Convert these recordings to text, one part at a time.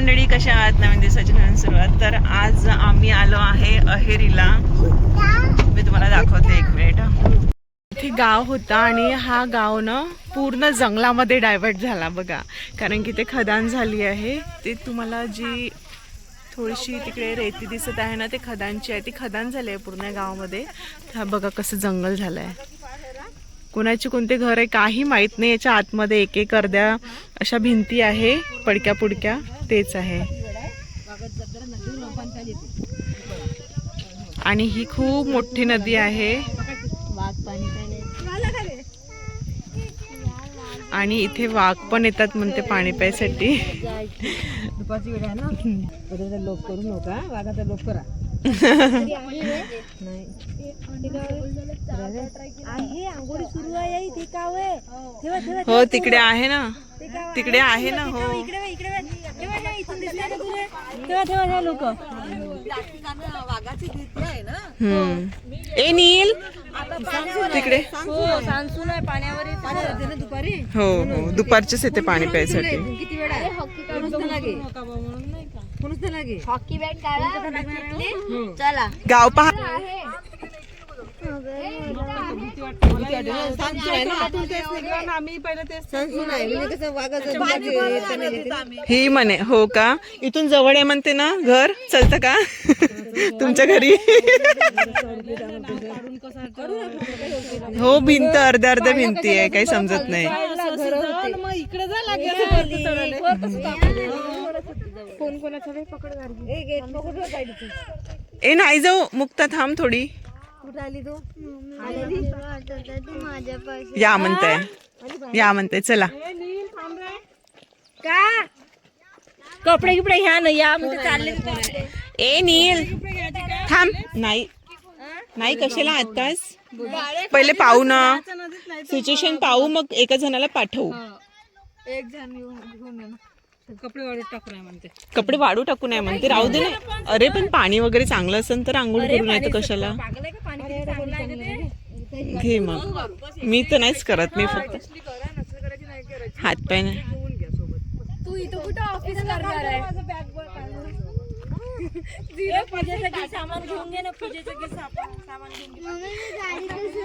मंडळी, कशा आहात? नवीन दिवसाची नवीन सुरुवात. तर आज आम्ही आलो आहे अहेरीला. मी तुम्हाला दाखवते, एक मिनिट. इथे गाव होता आणि हा गाव ना पूर्ण जंगलामध्ये डायव्हर्ट झाला बघा, कारण की ते खदान झाली आहे. ते तुम्हाला जी थोडीशी तिकडे रेती दिसत आहे ना, ते खदानची आहे. ती खदान झाली आहे पूर्ण गावामध्ये. हा बघा कसं जंगल झालं आहे. कोणाचे कोणते घर आहे काही माहीत नाही. याच्या आतमध्ये एक एक अर्ध्या अशा भिंती आहे, पडक्या पुडक्या, तेच आहे. आणि ही खूप मोठी नदी आहे आणि इथे वाघ पण येतात म्हणते पाणी प्यायसाठी. दुपारची वेळ आहे ना, लोक करू नका, वाघाचा लोक करा. हो तिकडे आहे ना, तिकडे आहे ना. हो लोक ए नील तिकडे. सांसून आहे पाण्यावर दुपारी. हो हो दुपारचेच येते पाणी प्यायसाठी. किती वेळ आहे? हॉकी बॅट काढा, चला गाव पहा. ही म्हणे हो का, इथून जवळ आहे म्हणते ना घर. चलतं का तुमच्या घरी? हो भिंत अर्ध्या अर्ध्या भिंती आहे, काही समजत नाही. ए नाही जाऊ मुक्ता, थांब थोडी. या म्हणताय, या म्हणताय, चला. का कपडे गिपडे घ्या ना, या म्हणजे चालले. ए नील थांब. नाही नाही कशाला आताच, पहिले पाहू ना सिच्युएशन पाहू, मग एका जणाला पाठवू. एक जण घेऊन कपडे वाळू टाकू नाही म्हणते. कपडे वाळू टाकू नाही म्हणते, राहू दे ना. अरे पण पाणी वगैरे चांगलं असेल तर आंघोळ करून येतं कशाला. घे मग. मी तर नाहीच करत, मी फक्त हात पाय नाही. तू इथं कुठं ऑफिस करणार आहे? पूजेचं सामान घेऊन घे ना, पूजेचं सामान घेऊन घे.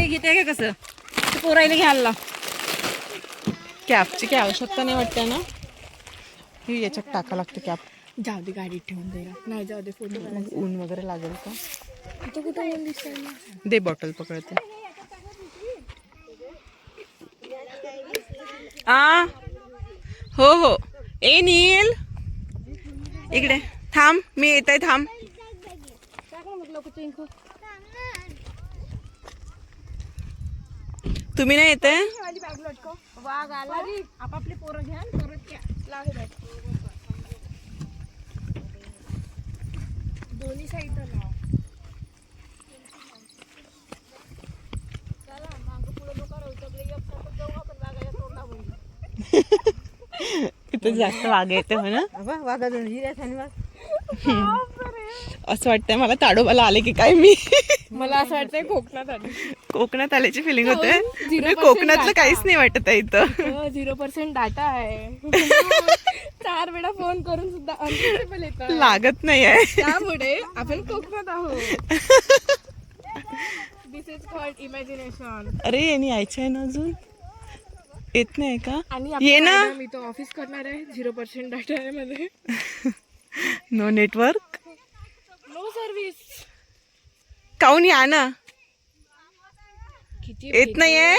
घेते का कसं पोरायला घ्यायला? कॅपची काही आवश्यकता नाही वाटते ना, ही याच्यात टाका लागते कॅप. जाऊ दे, गाडीत ठेवून दे. नाही जाऊ दे, फोटो. मग ऊन वगैरे लागेल का? इथं कुठं ऊन दिसतंय? दे बॉटल पकडते. आ हो हो. ए नील इकडे थांब, मी येत आहे, थांब. तुम्ही नाही येत आहे? वाघ आला, आपापली पोरं घ्या, परत दोन्ही साईड लाव. इथे जास्त वाघ येते हो ना. असं वाटतंय मला ताडोबाला आले की काय मी. मला असं वाटतंय कोकणात आले. कोकणात आल्याची फिलिंग होते. कोकणातलं काहीच नाही वाटत आहे इथं. 0% डाटा आहे. 4 वेळा फोन करून सुद्धा अनरिचेबल येतात, लागत नाही आहे. त्यामुळे आपण कोकणात आहोत. दिस इज कॉल्ड इमॅजिनेशन. अरे यांनी यायचं आहे ना, अजून येत नाही का? आणि ये ना. मी तो ऑफिस करणार आहे. 0% डाटा आहे मध्ये. No network, no service. काऊन या ना. किती येत नाहीये.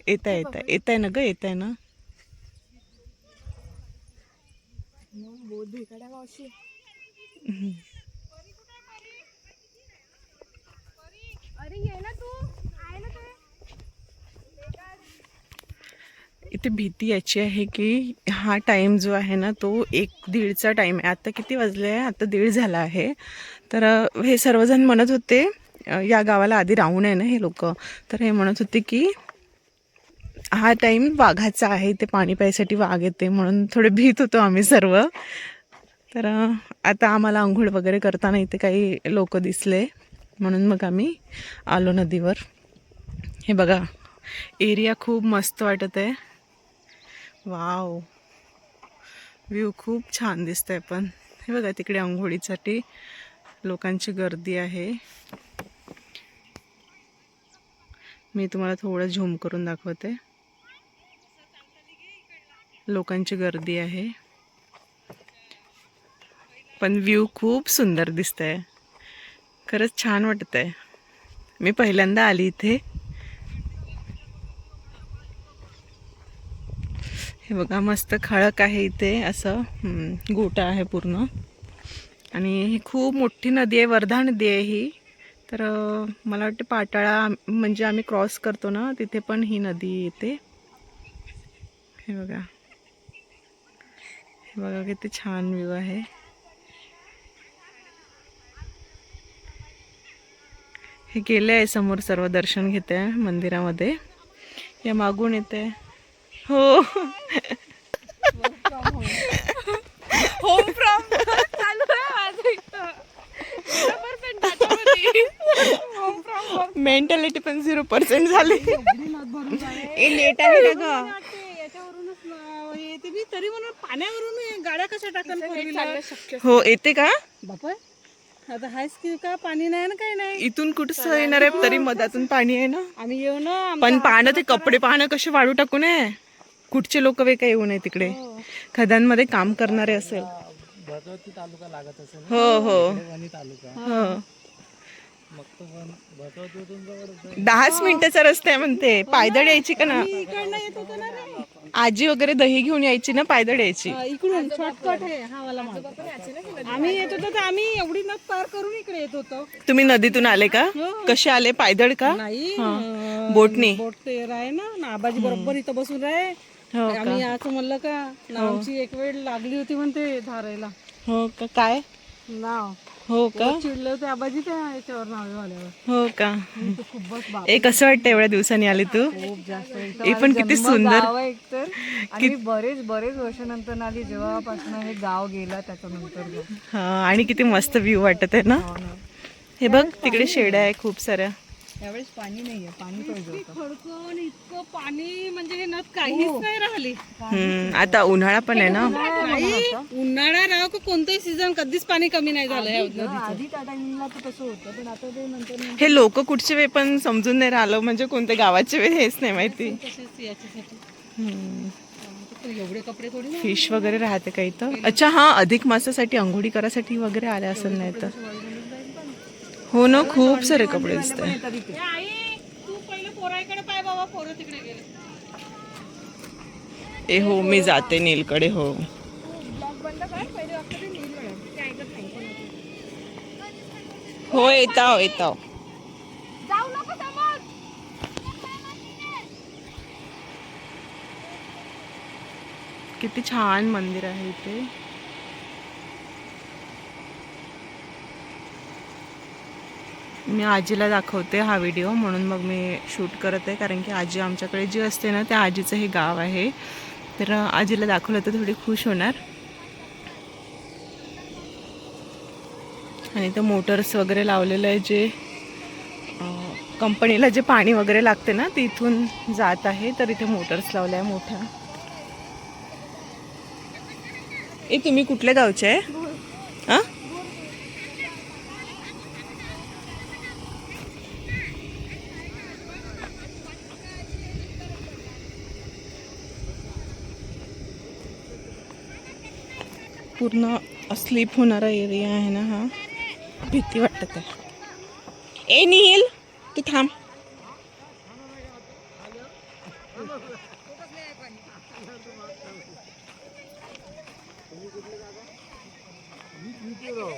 येत आहे, येत आहे, येत आहे ना ग, येत आहे ना. बहुत भेकाड्या मावशी. अरे ये ना तू, आहे ना ते. इथे भीती याची आहे की हा टाइम जो आहे ना तो 1-1:30चा टाइम आहे. आता किती वाजले आहे? आता 1:30 झाला आहे. तर हे सर्वजण म्हणत होते या गावाला आधी राहून आहे ना हे लोक, तर हे म्हणत होते की हा टाइम वाघाचा आहे, ते पाणी प्यायसाठी वाघ येते म्हणून थोडे भीत होतो आम्ही सर्व. तर आता आम्हाला आंघोळ वगैरे करताना इथे काही लोक दिसले म्हणून मग आम्ही आलो नदीवर. हे बघा एरिया खूप मस्त वाटत आहे. वाव, व्ह्यू खूप छान दिसतंय. पण हे बघा तिकडे आंघोळीसाठी लोकांची गर्दी आहे. मी तुम्हाला थोडं झूम करून दाखवते. लोकांची गर्दी आहे पण व्ह्यू खूप सुंदर दिसतंय. खरंच छान वाटतंय. मी पहिल्यांदा आली इथे. हे बघा मस्त खळक आहे इथे, असं गोटा आहे पूर्ण. आणि ही खूप मोठी नदी आहे, वर्धा नदी आहे ही. तर मला वाटतं पाटाळा म्हणजे आम्ही क्रॉस करतो ना तिथे पण ही नदी येते. हे बघा, हे बघा किती छान व्ह्यू आहे. हे गेले आहे समोर, सर्व दर्शन घेते आहे मंदिरामध्ये. या मागून येते. हो होम फ्रॉम चालू आहे माझं. मेंटॅलिटी पण 0% झाली. लेट आहे ना ग. तरी म्हणून पाण्यावरून गाड्या कशा टाकल. हो येते का बापा, आता हायच की का पाणी नाही ना काही नाही. इथून कुठं येणार आहे, तरी मधातून पाणी आहे ना. आम्ही येऊ ना. पण पाहणं ते कपडे पाहणं कसे वाळू टाकू नये. कुठचे लोक वे काय येऊ नये तिकडे. खदानमध्ये काम करणारे असेल. तालुका लागत असेल. हो हो तालुका. हो 10 मिनिटाचा रस्ता आहे म्हणते. पायदळ यायची का ना. आजी वगैरे दही घेऊन यायची ना, पायदळ यायची. इकडून शॉर्टकट आहे हा वाला. आम्ही येत होतो तर आम्ही एवढी नद पार करून इकडे येत होतो. तुम्ही नदीतून आले का? कसे आले? पायदळ का? नाही, बोटनी. बोट ते आहे ना, आबाजी बरोबर इथं बसून राहे. आम्ही याच म्हणलं का आमची एक वेळ लागली होती म्हणते धारायला. हो का? काय नाव हो का? चिडले होते आबाजी त्या याच्यावर नावे वाल्यावर. हो का? खूपच बाप, एक कसं वाटतं एवढ्या दिवसांनी आली तू? खूप जास्त. हे पण किती सुंदर. गाव आहे एकतर, आणि बरेच वर्षानंतर आली. जेव्हापासून हे गाव गेला त्याच्यानंतर. हा, आणि किती मस्त व्ह्यू वाटत आहे ना. हे बघ तिकडे शेड्या आहे खूप साऱ्या. यावेळेस पाणी नाहीये, पाणी पाहिजे खडकन इतकं पाणी म्हणजे हे नद काहीच नाही राहिली. आता उन्हाळा पण आहे ना. उन्हाळा राव का कोणतंही सीझन कधीच पाणी कमी नाही झालं आधी त्या टाइमिंगला तर तसं होतं. पण आता ते नंतर हे लोक कुठचे वे पण समजून नाही राहिलं, म्हणजे कोणत्या गावाचे वे हेच नाही माहिती. एवढे कपडे थोडी. फिश वगैरे राहते काही तर. अच्छा हा, अधिक मासासाठी अंघोळी करायसाठी वगैरे आले असेल. नाही तर हो ना, खूप सारे कपडे दिसत आहे. तू पहिलं पोराकडे पाय बाबा, पोरं तिकडे गेले. ए हो, मी जाते नीलकडे. हो हो, येताव येताव. किती छान मंदिर आहे इथे. मी आजीला दाखवते हा व्हिडिओ, म्हणून मग मी शूट करत आहे. कारण की आजी आमच्याकडे जी असते ना, त्या आजीचं हे गाव आहे. तर आजीला दाखवलं तर थोडी खुश होणार. आणि इथं मोटर्स वगैरे लावलेलं आहे, जे कंपनीला जे पाणी वगैरे लागते ना ते इथून जात आहे. तर इथे मोटर्स लावले आहे मोठ्या. ए तुम्ही कुठल्या गावचे आहे? हां, पूर्ण स्लीप होणारा एरिया आहे ना हा. भीती वाटत आहे. ए नील तू थांब.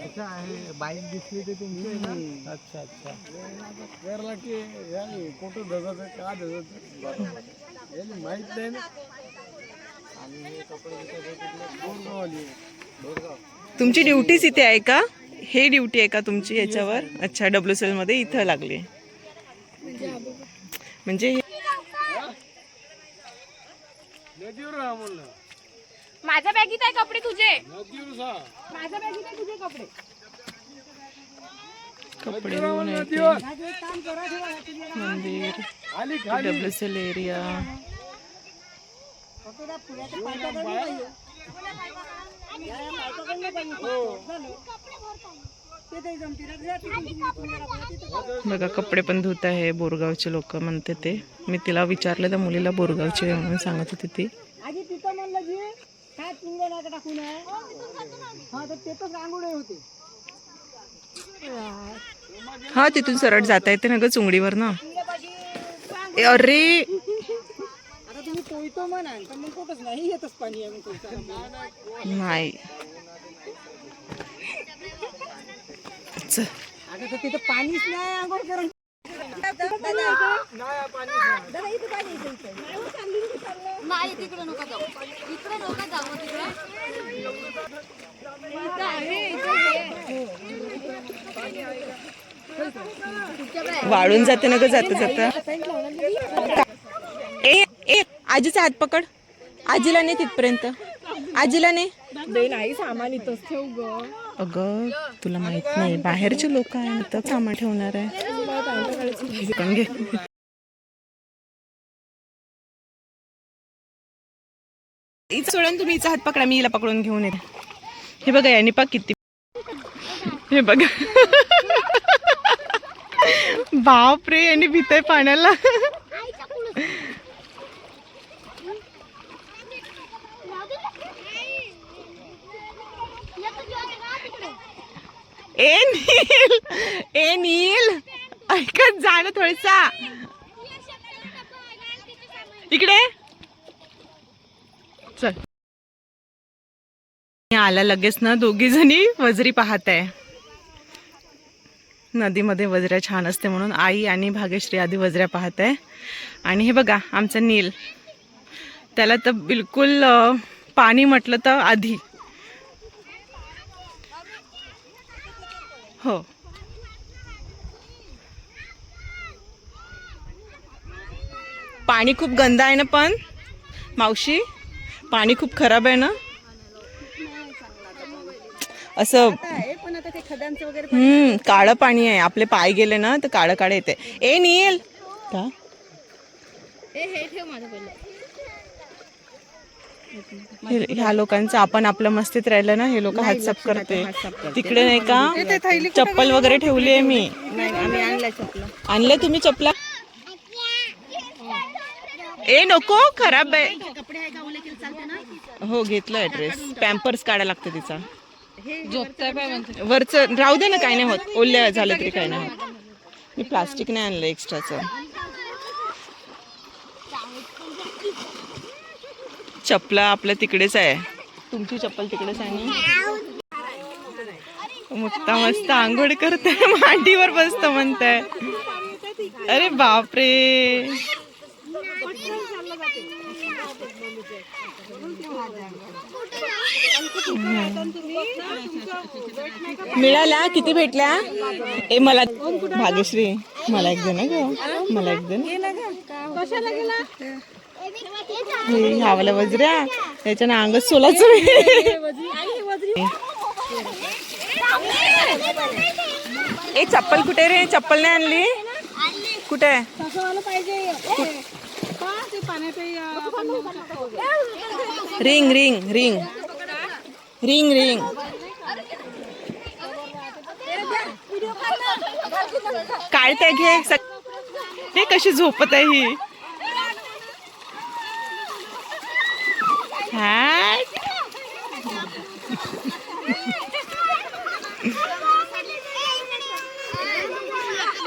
अच्छा आहे, बाईक दिसली ते तुम्ही ना. अच्छा अच्छा. केरला की यानी फोटो धजाचं का धजाचं माहित नाही ना. आणि हे कपडे तुमची ड्युटीच इथे आहे का? हे ड्युटी आहे का तुमची याच्यावर? अच्छा, WCL मध्ये इथं लागली म्हणजे माझ्या बॅगीत आहे कपडे तुझे. नदीवर जा. माझ्या बॅगीत आहे तुझे कपडे. कपडे धुवून येते. मंदिर, खाली खाली WSL एरिया. बघा कपडे पण धुत आहे बोरगावचे लोक म्हणते ते. मी तिला विचारलं त्या मुलीला बोरगावची आहे म्हणून सांगत होती ती. हा तिथून सरळ जाता येते ना ग चुंगडीवर ना. अरे तुम्ही पोहतो म्हणा पण मग कुठंच नाही येतच पाणी आहे नाही. आता तर तिथं पाणीच नाही आंघोळ करून. नाही तिकडे नका जाऊ. इकडे नका जाऊ तिकडे. इथं आहे, इथं आहे. वाळून जाते ना ग जाता जाता. ए ए आजीचा हात पकड. आजीला नाही तिथपर्यंत. आजीला नाही. नाही सामान इथंच ठेव ग. अगं तुला माहित नाही बाहेरचे लोक आहे तर सामान ठेवणार आहे. पण घे. सोडून तुम्ही हिचा हात पकडा मी हिला पकडून घेऊन येते. हे बघा यांनी पा किती. हे बघा बापरे यांनी भीत आहे पाण्याला. ए नील, ए नील ऐकत जा ना थोडसा इकडे चल. आला लगेच ना दोघी जणी वजरी पाहत आहे. नदीमध्ये वजऱ्या छान असते म्हणून आई आणि भाग्यश्री आधी वजऱ्या पाहत आहे. आणि हे बघा आमचा नील, त्याला तर बिलकुल पाणी म्हटलं तर आधी. हो पाणी खूप गंदा आहे ना पण मावशी पाणी खूप खराब आहे ना असं. पण आता ते खड्यांचं वगैरे काळं पाणी आहे. आपले पाय गेले ना तर काळं काळं येते. ए नील का हे ठेव माझं पहिलं. ह्या लोकांचं आपण आपलं मस्तीत राहिलं ना हे लोक हात साफ करते. तिकडे नाही का चप्पल वगैरे ठेवली आहे मी. आम्ही आणलाय चपला. आणले तुम्ही चपला. ए नको खराब आहे. कपडे आहे का ओले केले चालते ना. हो घेतलाय ड्रेस. पॅम्पर्स काढायला लागते तिचा. झोपताय पाय म्हणते. वरचं राहू दे ना काही नाही होत. ओल्या झालं तरी काही नाही होत. मी प्लास्टिक नाही आणलं एक्स्ट्राचं. चपला आपल्या तिकडेच आहे. तुमची चप्पल तिकडेच आहे ना. मोठा मस्त आंघोळ करते मांडीवर बसत म्हणताय. अरे बापरे मिळाल्या किती भेटल्या. ए मला भाग्यश्री मला एक दे ना ग. मला एक दे ना. ह्यावाला वजऱ्या त्याच्यानं अंगच सोलाच. ए चप्पल कुठे रे. चप्पल नाही आणली. कुठे आहे. Ring ring ring ring ring. काढते घे. हे कशी झोपत आहे ही.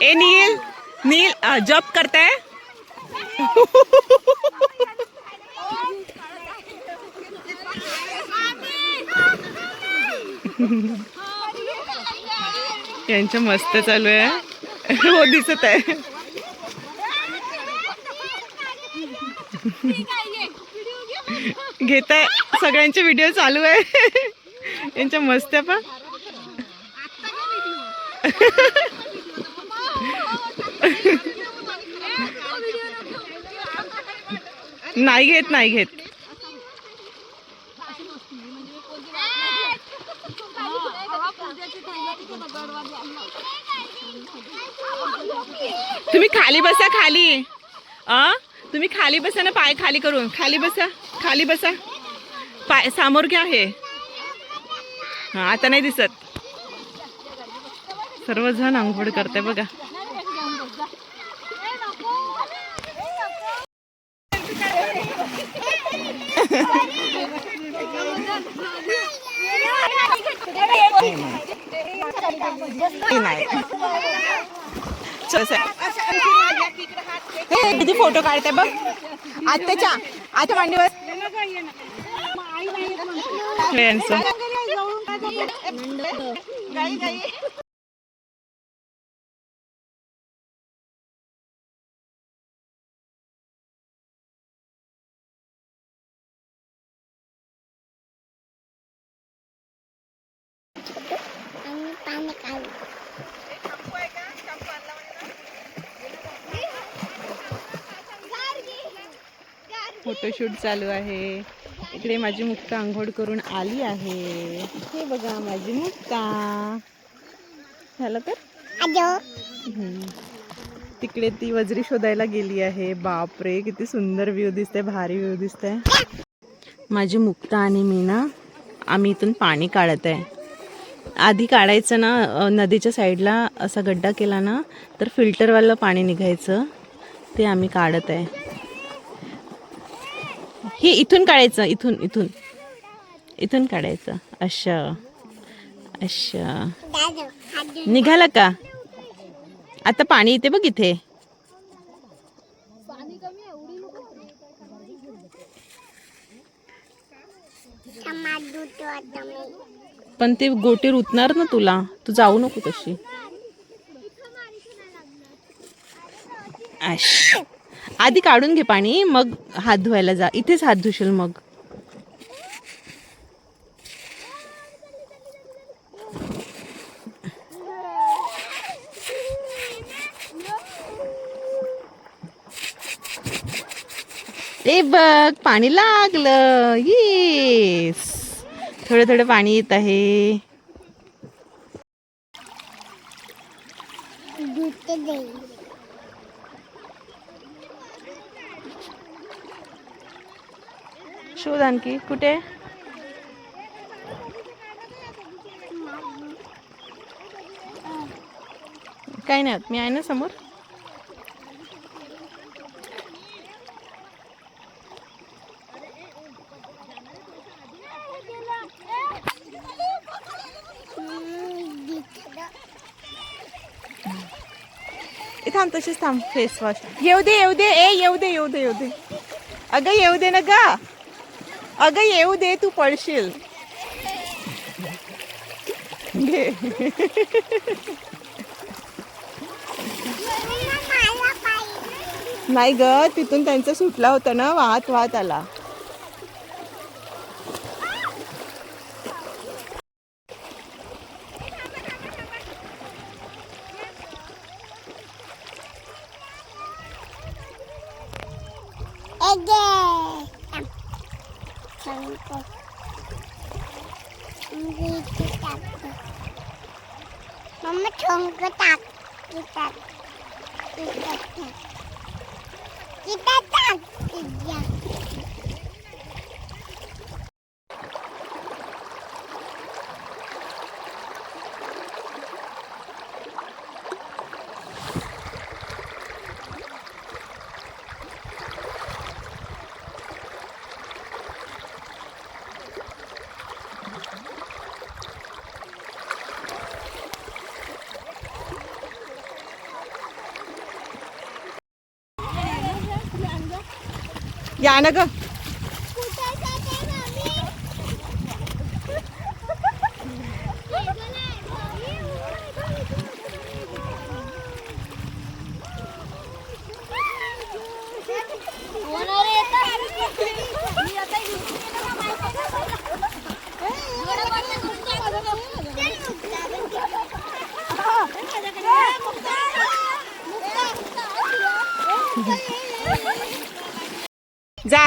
ए नील नील जॉब करताय. यांचं मस्त चालू आहे. हो दिसत आहे. घेताय सगळ्यांचे व्हिडिओ चालू आहे. यांच्या मस्त आहे पा. नाही घेत नाही घेत. बसा खाली. तुम्ही खाली बसा ना, पाय खाली करून. खाली बसा, खाली बसा. पाय समोर घ्या हे. हा आता नाही दिसत. सर्वजण आंघोळ करते बघा. किती फोटो काढते बघ. आत्याच्या आता मांडीवर फोटोशूट चालू आहे. इकडे माझी मुक्ता आंघोळ करून आली आहे. हे बघा माझी मुक्ता. झालं तर तिकडे ती वजरी शोधायला गेली आहे. बापरे किती सुंदर व्ह्यू दिसते, भारी व्ह्यू दिसते. माझी मुक्ता आणि मी ना, आम्ही इथून पाणी काढत आहे. आधी काढायचं ना, नदीच्या साईडला असा गड्डा केला ना तर फिल्टरवालं पाणी निघायचं. ते आम्ही काढत आहे. हे इथून काढायचं, इथून इथून इथून काढायचं. अच्छा अच्छा निघालं का? आता पाणी येते बघ इथे. पण ते गोटी रुतणार ना तुला. तू जाऊ नको तशी. आधी काढून घे पाणी, मग हात धुवायला जा. इथेच हात धुशील मग. ए बघ पाणी लागलं. येस थोडं थोडं पाणी येत आहे. शोध आणखी कुठे. काही नाही होत, मी आहे ना समोर. थांब तशीच थांब. फेस वॉश येऊ दे, येऊ दे. ए येऊ दे, येऊ दे, येऊ दे. अगं येऊ दे ना ग. अगं येऊ दे, तू पडशील. घे. नाही ग, तिथून त्यांचा सुटला होता ना, वाहत वाहत आला. Mama chong tak kita tak dia. या ना ग. जा.